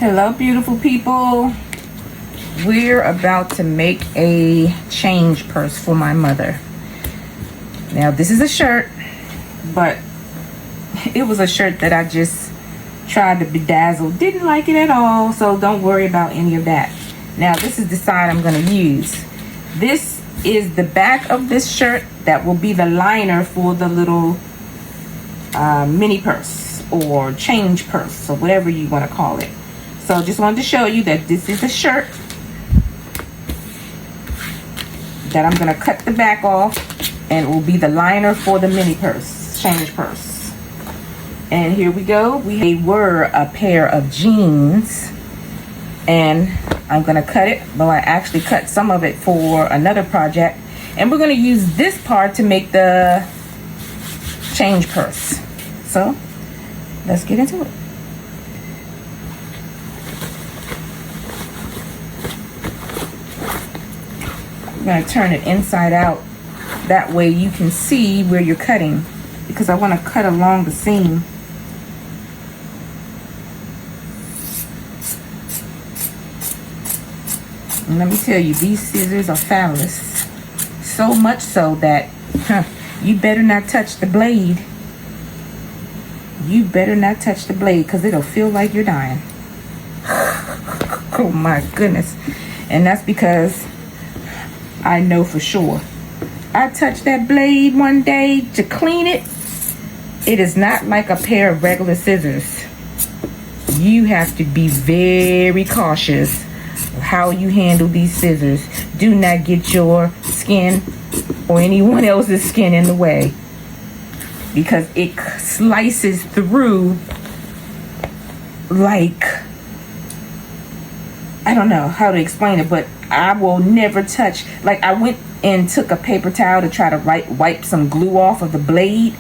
Hello, beautiful people. We're about to make a change purse for my mother. Now, this is a shirt, but it was a shirt that I just tried to bedazzle. Didn't like it at all, so don't worry about any of that. Now, this is the side I'm going to use. This is the back of this shirt that will be the liner for the little mini purse or change purse or whatever you want to call it. So just wanted to show you that this is a shirt that I'm going to cut the back off, and it will be the liner for the mini purse, change purse. And here we go. They were a pair of jeans, and I'm going to cut it. Well, I actually cut some of it for another project, and we're going to use this part to make the change purse. So let's get into it. I'm going to turn it inside out. That way you can see where you're cutting, because I want to cut along the seam. And let me tell you, these scissors are fabulous. So much so that you better not touch the blade. You better not touch the blade, because it'll feel like you're dying. Oh my goodness. And that's because I know for sure. I touched that blade one day to clean it. It is not like a pair of regular scissors. You have to be very cautious of how you handle these scissors. Do not get your skin or anyone else's skin in the way, because it slices through like, I don't know how to explain it, but I will never touch. Like, I went and took a paper towel to try to wipe some glue off of the blade,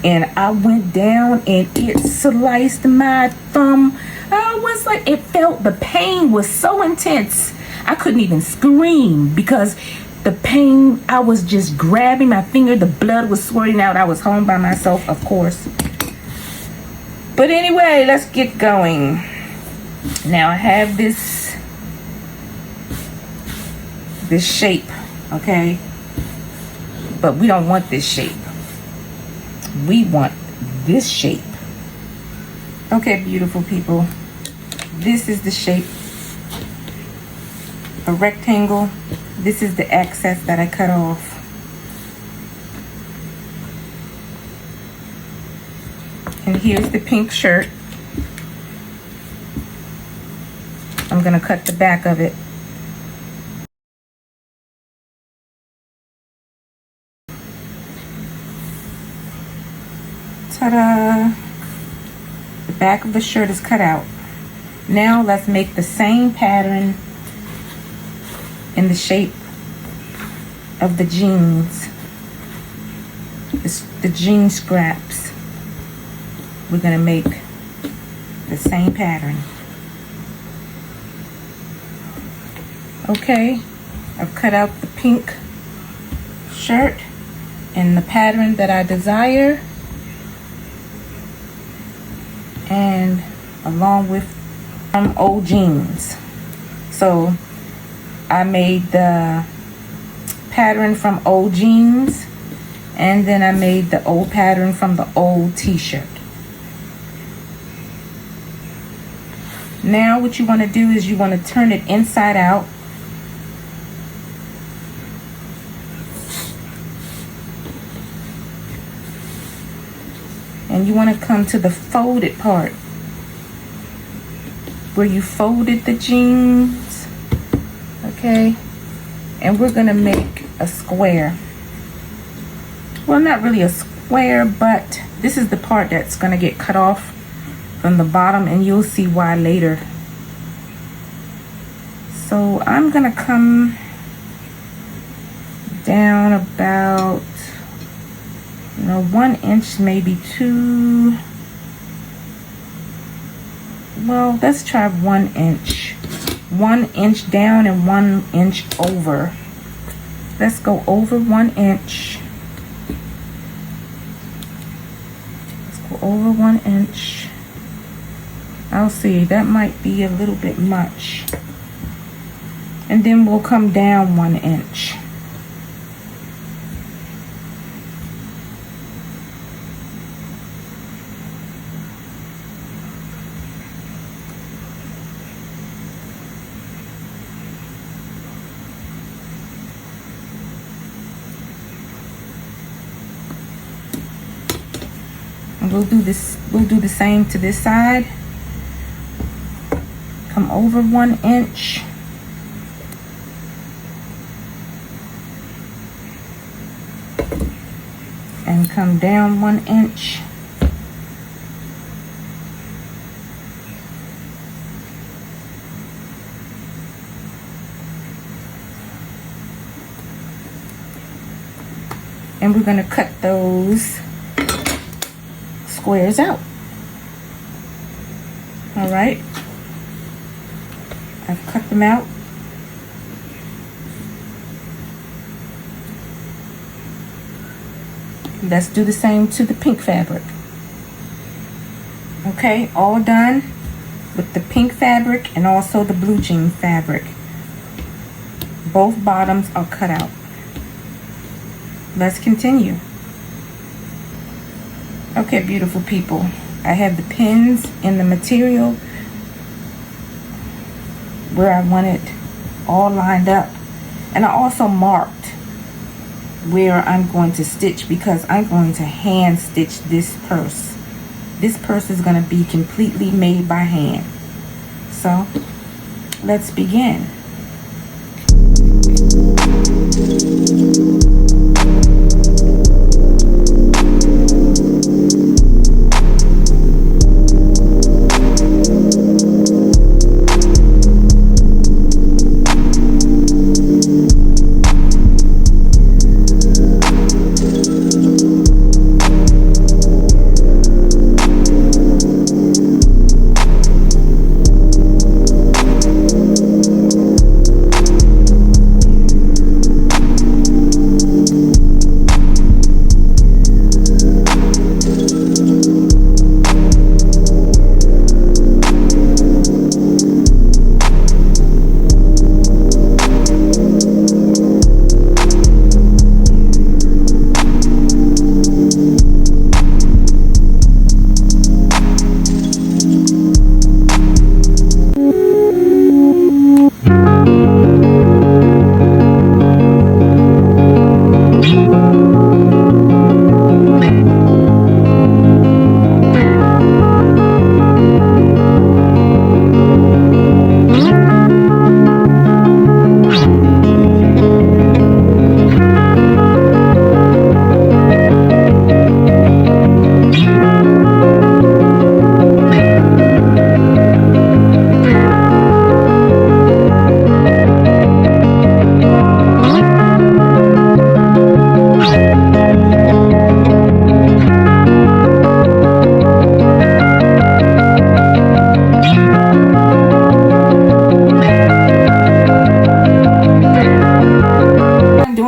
and I went down and it sliced my thumb. I was like, it felt, the pain was so intense I couldn't even scream because the pain, I was just grabbing my finger, the blood was squirting out. I was home by myself, of course. But anyway, let's get going. Now I have this shape, okay? But we don't want this shape. We want this shape. Okay, beautiful people. This is the shape. A rectangle. This is the excess that I cut off. And here's the pink shirt. I'm gonna cut the back of it. Ta-da! The back of the shirt is cut out. Now let's make the same pattern in the shape of the jeans. It's the jean scraps. We're gonna make the same pattern. Okay, I've cut out the pink shirt in the pattern that I desire, and along with some old jeans. So I made the pattern from old jeans, and then I made the old pattern from the old t-shirt. Now what you want to do is you want to turn it inside out. And you want to come to the folded part where you folded the jeans, okay? And we're gonna make a square. Well, not really a square, but this is the part that's gonna get cut off from the bottom, and you'll see why later. So I'm gonna come down about, 1 inch, maybe 2. Well, let's try 1 inch. 1 inch down and 1 inch over. Let's go over 1 inch. Let's go over 1 inch. I'll see, that might be a little bit much. And then we'll come down 1 inch. And we'll do the same to this side. Come over 1 inch. And come down 1 inch. And we're going to cut those squares out. All right. I've cut them out. Let's do the same to the pink fabric. Okay, all done with the pink fabric and also the blue jean fabric. Both bottoms are cut out. Let's continue. Okay, beautiful people. I have the pins in the material where I want it all lined up. And I also marked where I'm going to stitch because I'm going to hand stitch this purse. This purse is going to be completely made by hand. So let's begin.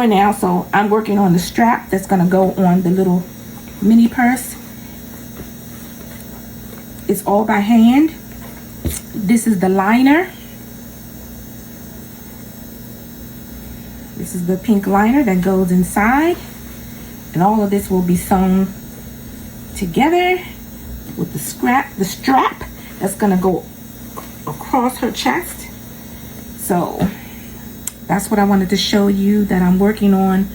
Now, so I'm working on the strap that's going to go on the little mini purse. It's all by hand. This is the liner. This is the pink liner that goes inside, and all of this will be sewn together with the strap that's going to go across her chest. So that's what I wanted to show you that I'm working on.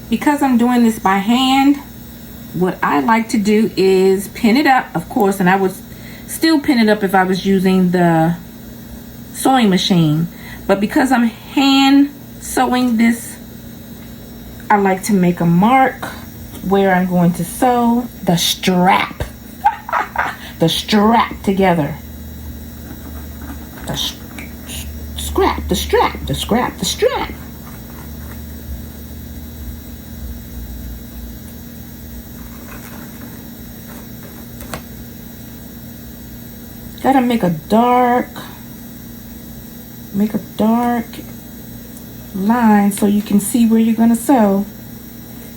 Because I'm doing this by hand, what I like to do is pin it up, of course, and I would still pin it up if I was using the sewing machine. But because I'm hand sewing this, I like to make a mark where I'm going to sew the strap. The strap together. The scrap, the strap, the scrap, the strap. Gotta make a dark line so you can see where you're gonna sew.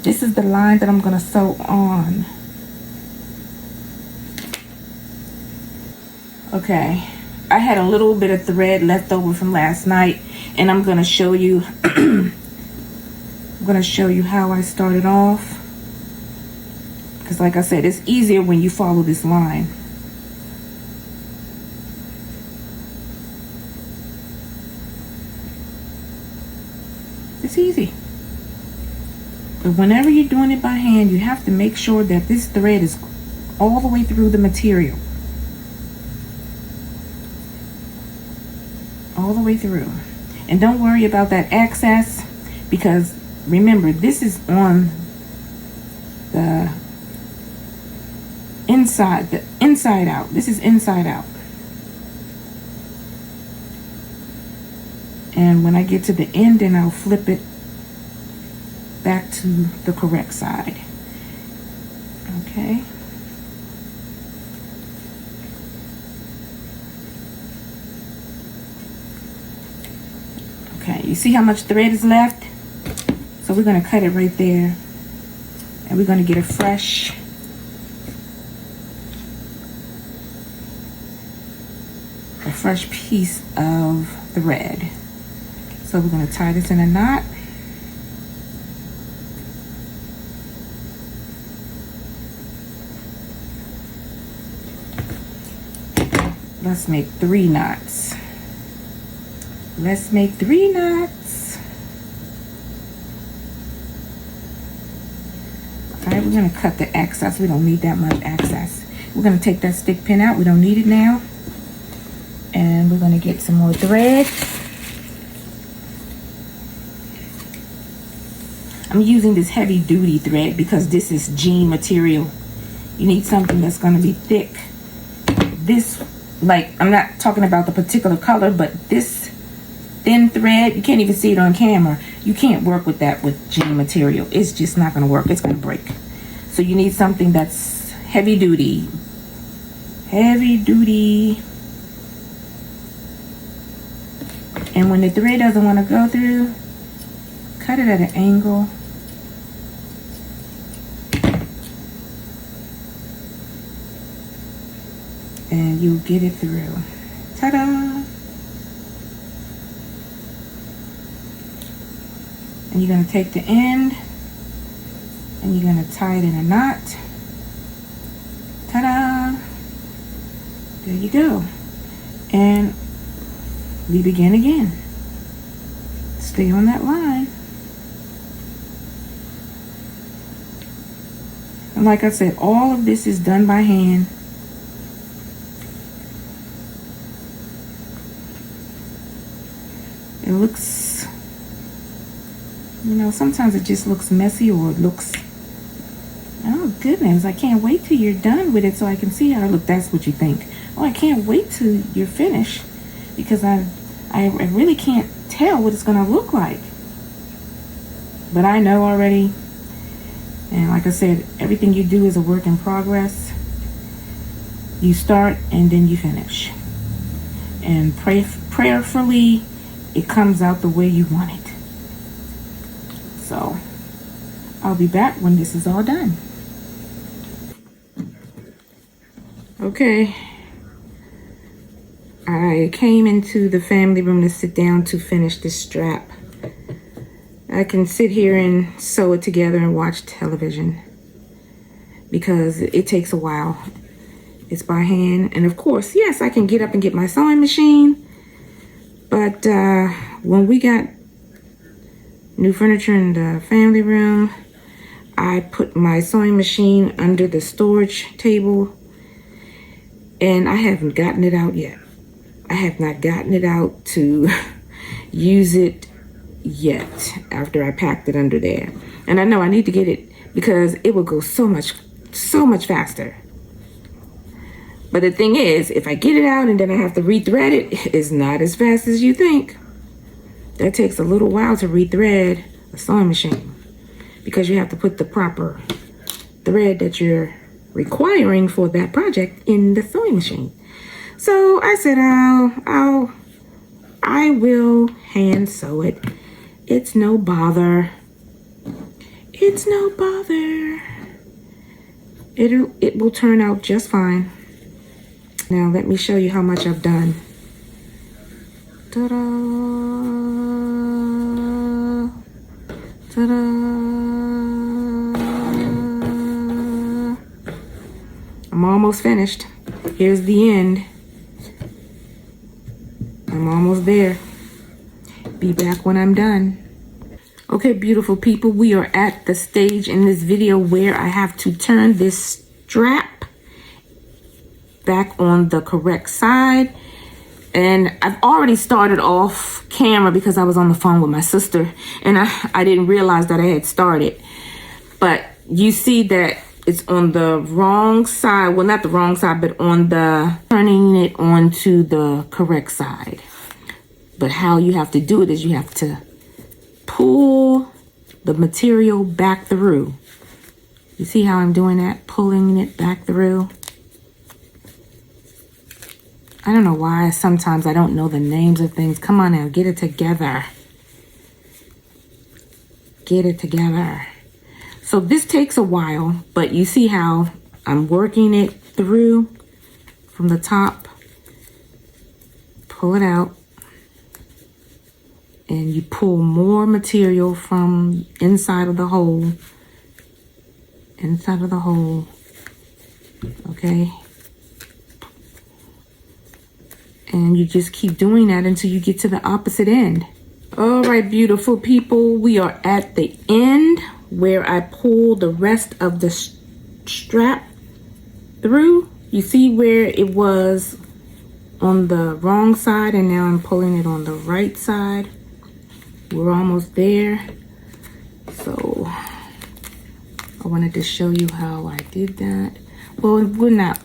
This is the line that I'm gonna sew on. Okay, I had a little bit of thread left over from last night, and I'm gonna show you I'm gonna show you how I started off, because like I said, it's easier when you follow this line. It's easy. But whenever you're doing it by hand, you have to make sure that this thread is all the way through the material. All the way through. And don't worry about that excess, because remember, this is on the inside out. This is inside out. And when I get to the end, then I'll flip it back to the correct side. Okay. Okay, you see how much thread is left? So we're going to cut it right there. And we're going to get a fresh piece of thread. So we're going to tie this in a knot. Let's make 3 knots. Let's make 3 knots. All right, we're going to cut the excess. We don't need that much excess. We're going to take that stick pin out. We don't need it now. And we're going to get some more thread. I'm using this heavy duty thread because this is jean material. You need something that's going to be thick. This, like, I'm not talking about the particular color, but this thin thread, you can't even see it on camera. You can't work with that with jean material. It's just not going to work. It's going to break. So you need something that's heavy duty. Heavy duty. And when the thread doesn't want to go through, cut it at an angle. And you'll get it through. Ta-da! And you're going to take the end and you're going to tie it in a knot. Ta-da! There you go. And we begin again. Stay on that line. And like I said, all of this is done by hand. It looks, you know, sometimes it just looks messy, or it looks, oh goodness, I can't wait till you're done with it so I can see how it looks. That's what you think. Oh, I can't wait till you're finished, because I really can't tell what it's going to look like. But I know already. And like I said, everything you do is a work in progress. You start and then you finish. And prayerfully, it comes out the way you want it. So, I'll be back when this is all done. Okay. I came into the family room to sit down to finish this strap. I can sit here and sew it together and watch television because it takes a while. It's by hand. And of course, yes, I can get up and get my sewing machine. But when we got new furniture in the family room, I put my sewing machine under the storage table, and I haven't gotten it out yet. I have not gotten it out to use it yet after I packed it under there. And I know I need to get it because it will go so much faster. But the thing is, if I get it out and then I have to rethread it, it's not as fast as you think. that takes a little while to rethread a sewing machine because you have to put the proper thread that you're requiring for that project in the sewing machine. So I said, I will hand sew it. It's no bother. It's no bother. It will turn out just fine. Now let me show you how much I've done. Ta-da! Ta-da! I'm almost finished. Here's the end. I'm almost there. Be back when I'm done. Okay, beautiful people, we are at the stage in this video where I have to turn this strap back on the correct side. And I've already started off camera because I was on the phone with my sister and I didn't realize that I had started. But you see that it's on the wrong side. Well, not the wrong side, but on the turning it onto the correct side. But how you have to do it is you have to pull the material back through. You see how I'm doing that? Pulling it back through. I don't know why sometimes I don't know the names of things. Come on now, get it together. Get it together. So this takes a while, but you see how I'm working it through from the top. Pull it out. And you pull more material from inside of the hole. Inside of the hole. Okay. And you just keep doing that until you get to the opposite end. All right, beautiful people. We are at the end where I pull the rest of the strap through. You see where it was on the wrong side and now I'm pulling it on the right side. We're almost there. So I wanted to show you how I did that. Well, we're not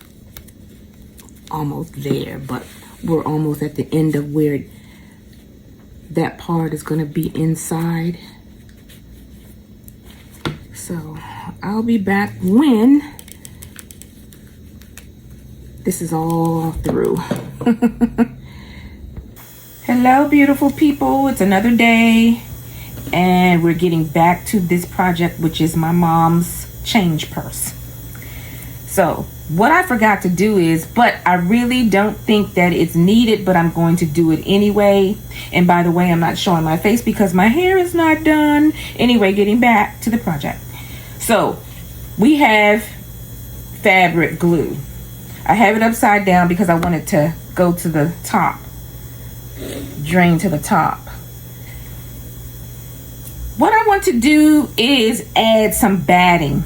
almost there, but we're almost at the end of where that part is going to be inside. So I'll be back when this is all through. Hello, beautiful people. It's another day and we're getting back to this project, which is my mom's change purse. So what I forgot to do is, but I really don't think that it's needed, but I'm going to do it anyway. And by the way, I'm not showing my face because my hair is not done. Anyway, getting back to the project. So we have fabric glue. I have it upside down because I want it to go to the top, drain to the top. What I want to do is add some batting.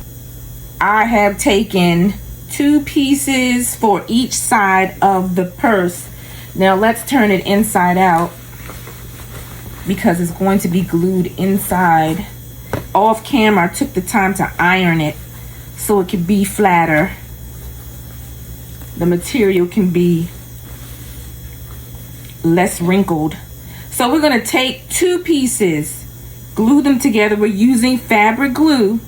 I have taken 2 pieces for each side of the purse. Now let's turn it inside out because it's going to be glued inside. Off camera, I took the time to iron it so it could be flatter. The material can be less wrinkled. So we're going to take 2 pieces, glue them together. We're using fabric glue.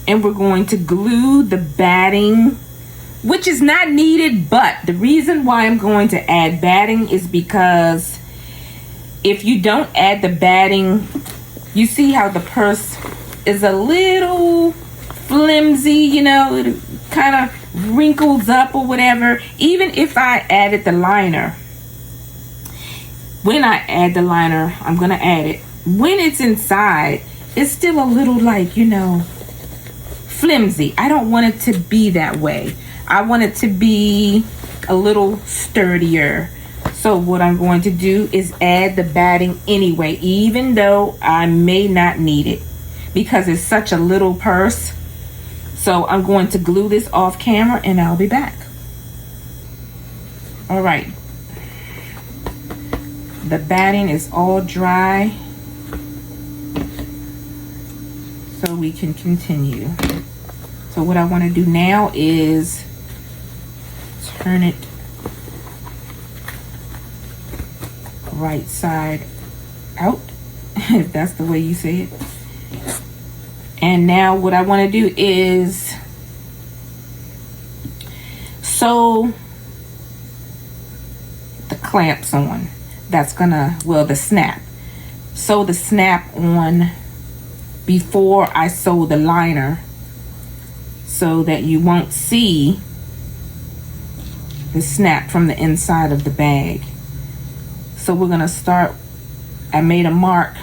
And we're going to glue the batting, which is not needed, but the reason why I'm going to add batting is because if you don't add the batting, you see how the purse is a little flimsy, you know, it kind of wrinkles up or whatever. Even if I added the liner, when I add the liner, I'm going to add it. When it's inside, it's still a little like, you know, flimsy. I don't want it to be that way. I want it to be a little sturdier. So what I'm going to do is add the batting anyway, even though I may not need it because it's such a little purse. So I'm going to glue this off camera and I'll be back. All right. The batting is all dry, so we can continue. So what I want to do now is turn it right side out, if that's the way you say it. And now what I want to do is sew the clamps on. That's gonna, well, the snap. Sew the snap on before I sew the liner, so that you won't see the snap from the inside of the bag. So we're gonna start, I made a mark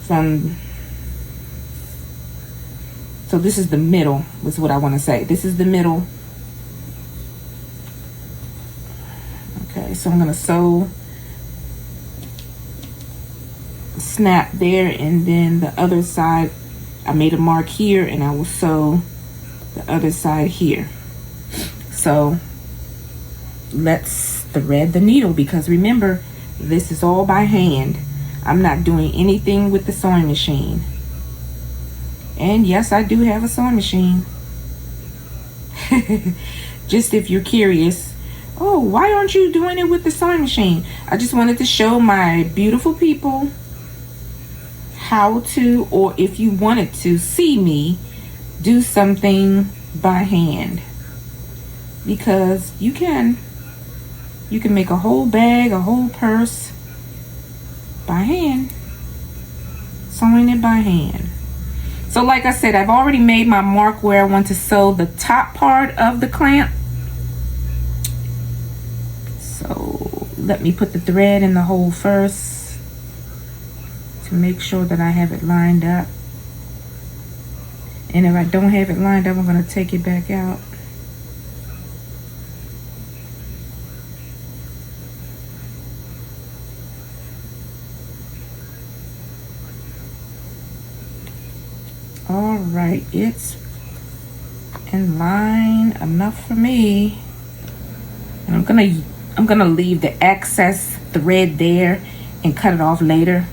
from, so this is the middle, is what I want to say. This is the middle. Okay, so I'm gonna sew snap there, and then the other side I made a mark here, and I will sew the other side here. So let's thread the needle, because remember, this is all by hand. I'm not doing anything with the sewing machine. And yes, I do have a sewing machine. Just if you're curious, oh, why aren't you doing it with the sewing machine? I just wanted to show my beautiful people how to, or if you wanted to see me do something by hand, because you can make a whole bag, a whole purse by hand, sewing it by hand. So like I said, I've already made my mark where I want to sew the top part of the clamp. So let me put the thread in the hole first to make sure that I have it lined up. And if I don't have it lined up, I'm going to take it back out. All right, it's in line enough for me. And I'm gonna leave the excess thread there and cut it off later.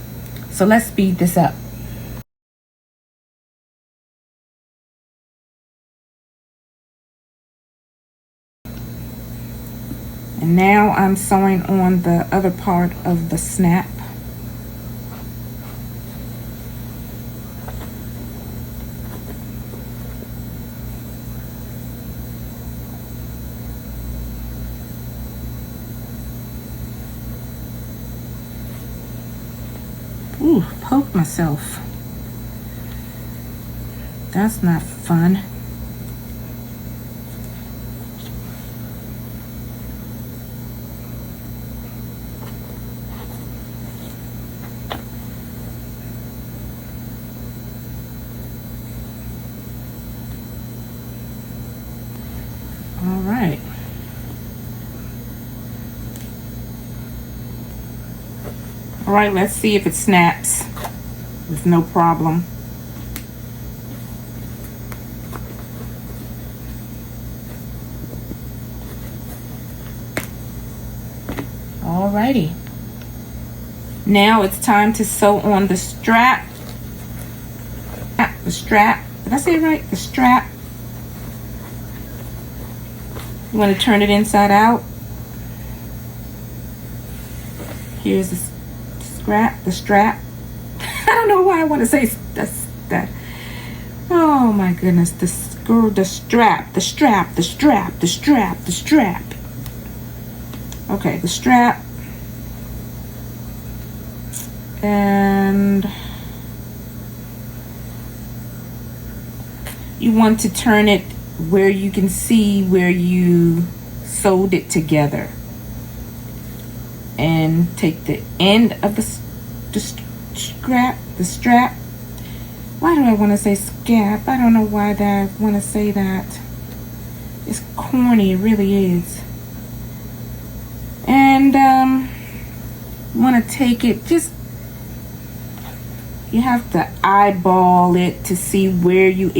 So let's speed this up. And now I'm sewing on the other part of the snap. Ooh, poked myself. That's not fun. All right. All right, let's see if it snaps with no problem. All righty. Now it's time to sew on the strap. The strap. Did I say it right? The strap. You want to turn it inside out. Here's the strap. I don't know why I want to say that. Oh my goodness, the strap. Okay, the strap. And you want to turn it where you can see where you sewed it together. And take the end of the strap. Why do I want to say scap? I don't know why I want to say that. It's corny, it really is. And want to take it, just, you have to eyeball it to see where you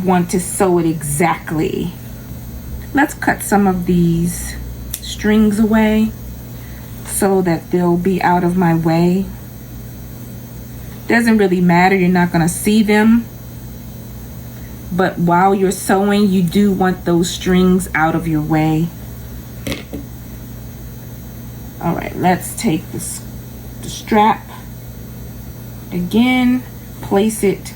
want to sew it exactly. Let's cut some of these strings away so that they'll be out of my way. Doesn't really matter, you're not going to see them, but while you're sewing, you do want those strings out of your way. All right, let's take the strap again, place it.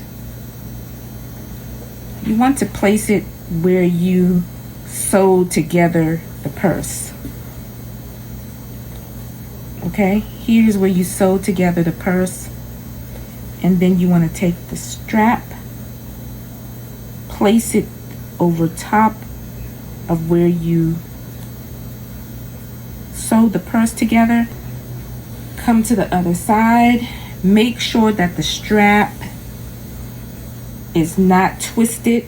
You want to place it where you sewed together the purse. Okay, here's where you sew together the purse, and then you want to take the strap, place it over top of where you sewed the purse together. Come to the other side, make sure that the strap is not twisted.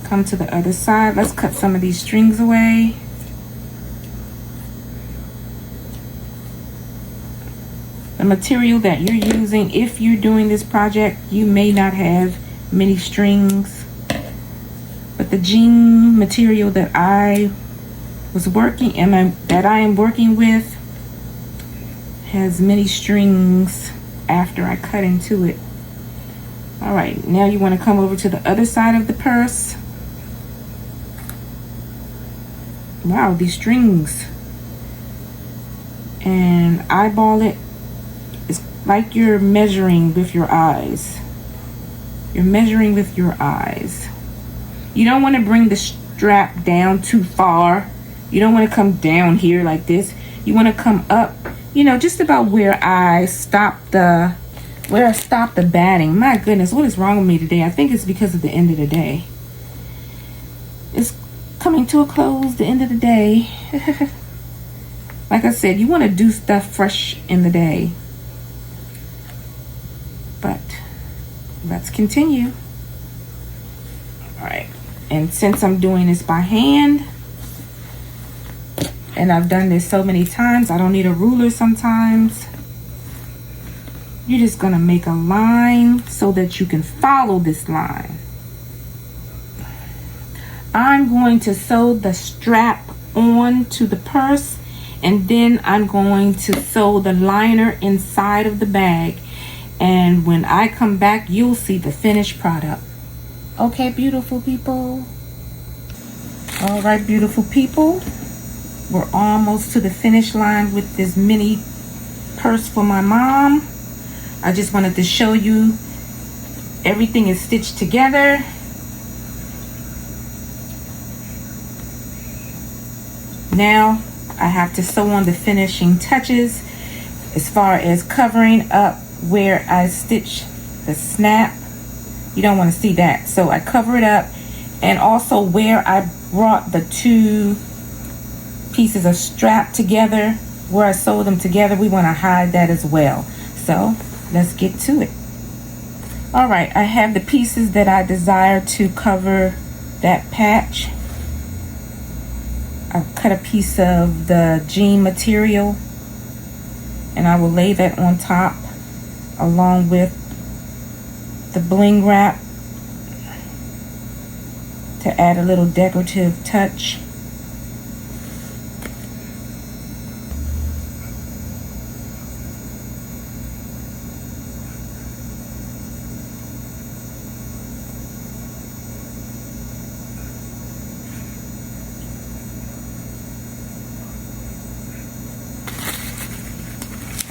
Come to the other side. Let's cut some of these strings away. The material that you're using, if you're doing this project, you may not have many strings, but the jean material that I was working and that I am working with has many strings after I cut into it. All right, now you want to come over to the other side of the purse. Wow, these strings, and eyeball it. It's like you're measuring with your eyes. You're measuring with your eyes. You don't want to bring the strap down too far. You don't want to come down here like this. You want to come up, you know, just about where I stopped the batting. My goodness, what is wrong with me today? I think it's because of the end of the day. It's coming to a close, the end of the day. Like I said, you want to do stuff fresh in the day. But let's continue. All right, and since I'm doing this by hand, and I've done this so many times, I don't need a ruler sometimes. You're just gonna make a line so that you can follow this line. I'm going to sew the strap on to the purse, and then I'm going to sew the liner inside of the bag. And when I come back, you'll see the finished product. Okay, beautiful people. All right, beautiful people. We're almost to the finish line with this mini purse for my mom. I just wanted to show you everything is stitched together. Now I have to sew on the finishing touches as far as covering up where I stitched the snap. You don't want to see that, so I cover it up, and also where I brought the two pieces of strap together, where I sewed them together, we want to hide that as well. So let's get to it. All right, I have the pieces that I desire to cover that patch. I've cut a piece of the jean material, and I will lay that on top along with the bling wrap to add a little decorative touch.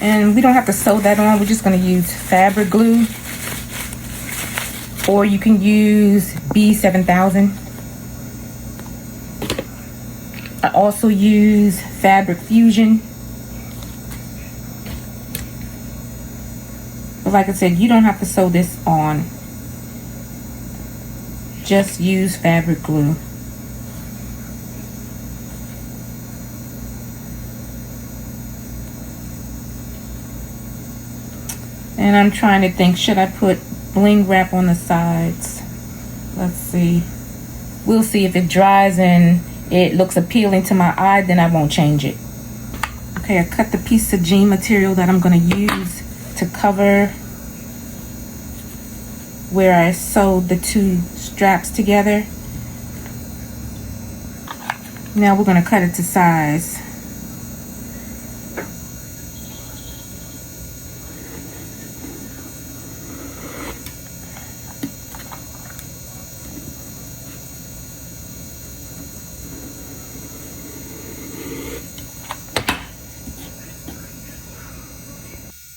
And we don't have to sew that on. We're just going to use fabric glue, or you can use B7000. I also use Fabric Fusion. But like I said, you don't have to sew this on. Just use fabric glue. And I'm trying to think, should I put bling wrap on the sides? Let's see. We'll see. If it dries and it looks appealing to my eye, then I won't change it. Okay, I cut the piece of jean material that I'm going to use to cover where I sewed the two straps together. Now we're going to cut it to size.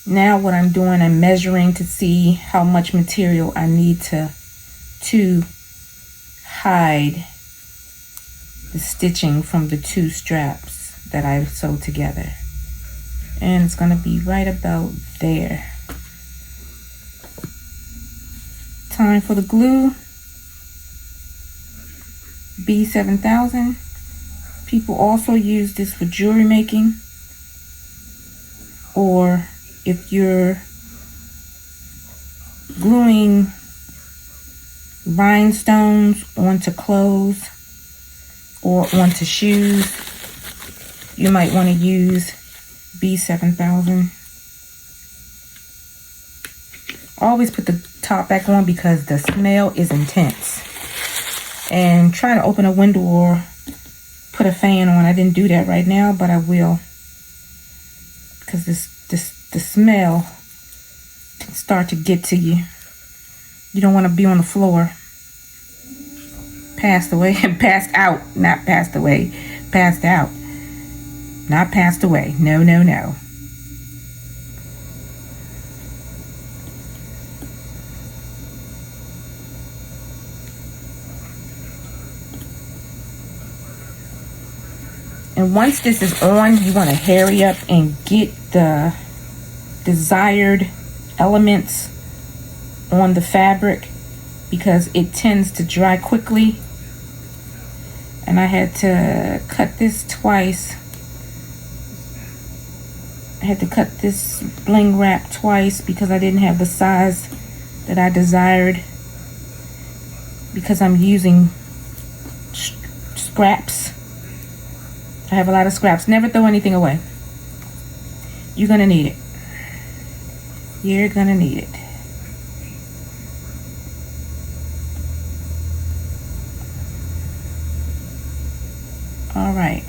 Now what I'm doing, I'm measuring to see how much material I need to hide the stitching from the two straps that I sewed together. And it's gonna be right about there. Time for the glue. B7000. People also use this for jewelry making, or if you're gluing rhinestones onto clothes or onto shoes, you might want to use B7000. Always put the top back on because the smell is intense. And try to open a window or put a fan on. I didn't do that right now, but I will, because the smell can start to get to you. You don't want to be on the floor, passed away, passed out, not passed away, passed out, not passed away. No, no, no. And once this is on, you want to hurry up and get the desired elements on the fabric because it tends to dry quickly. And I had to cut this twice. I had to cut this bling wrap twice because I didn't have the size that I desired, because I'm using scraps. I have a lot of scraps. Never throw anything away. You're gonna need it. You're gonna need it. All right.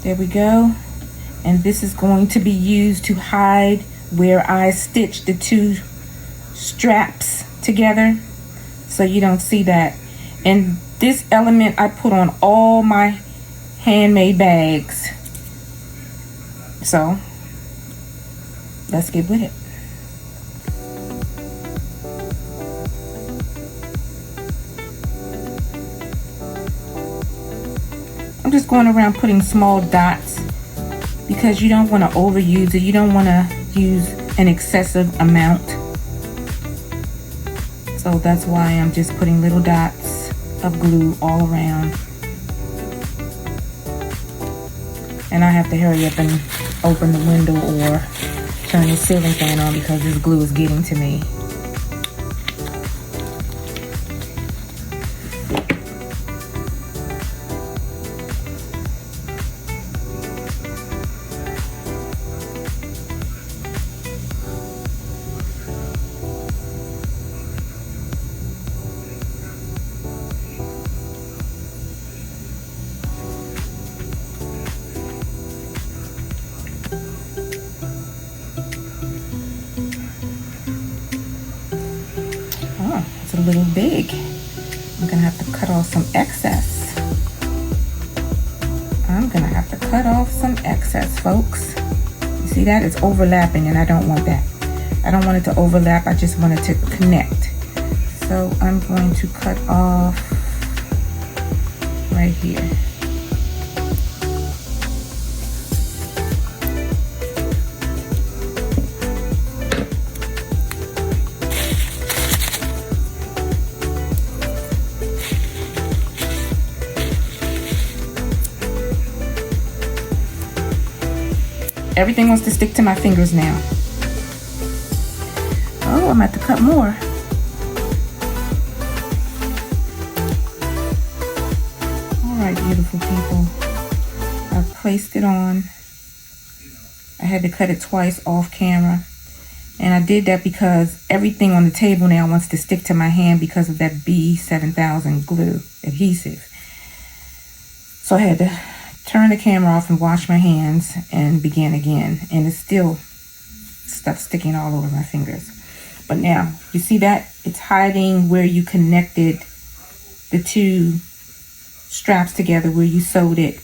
There we go. And this is going to be used to hide where I stitched the two straps together, so you don't see that. And this element I put on all my handmade bags. So let's get with it. I'm just going around putting small dots because you don't want to overuse it. You don't want to use an excessive amount. So that's why I'm just putting little dots of glue all around. And I have to hurry up and open the window or turn the ceiling fan on because this glue is getting to me. A little big. I'm gonna have to cut off some excess. I'm gonna have to cut off some excess, folks. You see that? It's overlapping and I don't want that. I don't want it to overlap. I just want it to connect. So I'm going to cut off right here. Everything wants to stick to my fingers now. Oh, I'm going to have to cut more. All right, beautiful people. I've placed it on. I had to cut it twice off camera. And I did that because everything on the table now wants to stick to my hand because of that B7000 glue adhesive. So I had to turn the camera off and wash my hands and begin again. And it's still stuff sticking all over my fingers. But now, you see that? It's hiding where you connected the two straps together, where you sewed it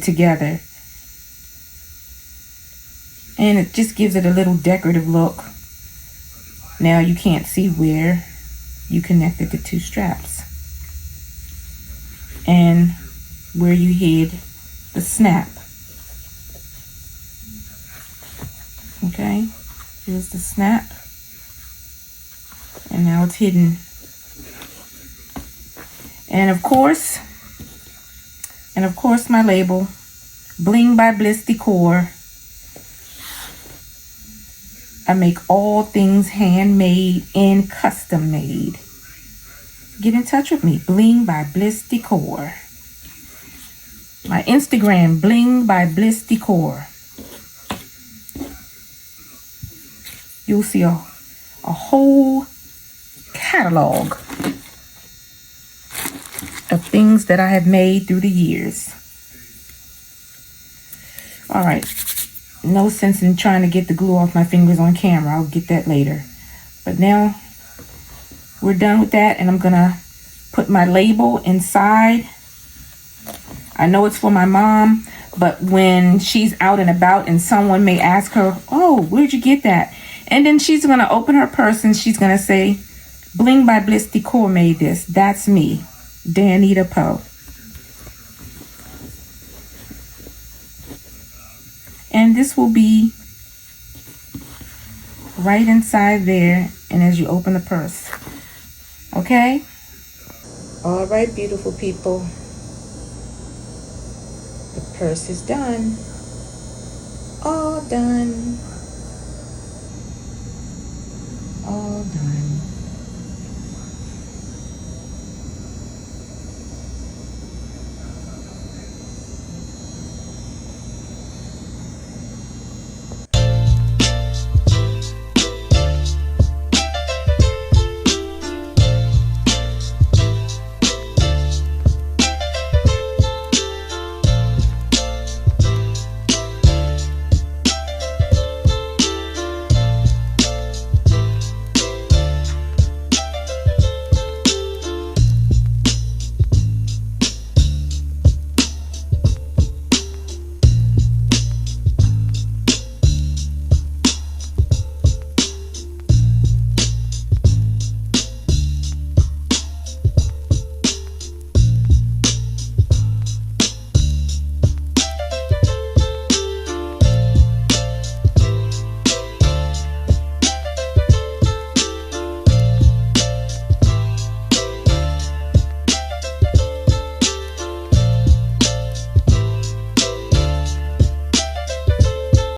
together. And it just gives it a little decorative look. Now you can't see where you connected the two straps and where you hid the snap. Okay, here's the snap, and now it's hidden. And of course my label, Bling by Bliss Decor. I make all things handmade and custom made. Get in touch with me, Bling by Bliss Decor. My Instagram, Bling by Bliss Decor. You'll see a whole catalog of things that I have made through the years. All right. No sense in trying to get the glue off my fingers on camera. I'll get that later. But now we're done with that, and I'm gonna put my label inside. I know it's for my mom, but when she's out and about and someone may ask her, oh, where'd you get that? And then she's gonna open her purse and she's gonna say, Bling by Bliss Decor made this. That's me, Danita Poe. And this will be right inside there, and as you open the purse. Okay? All right, beautiful people. The purse is done. All done. All done.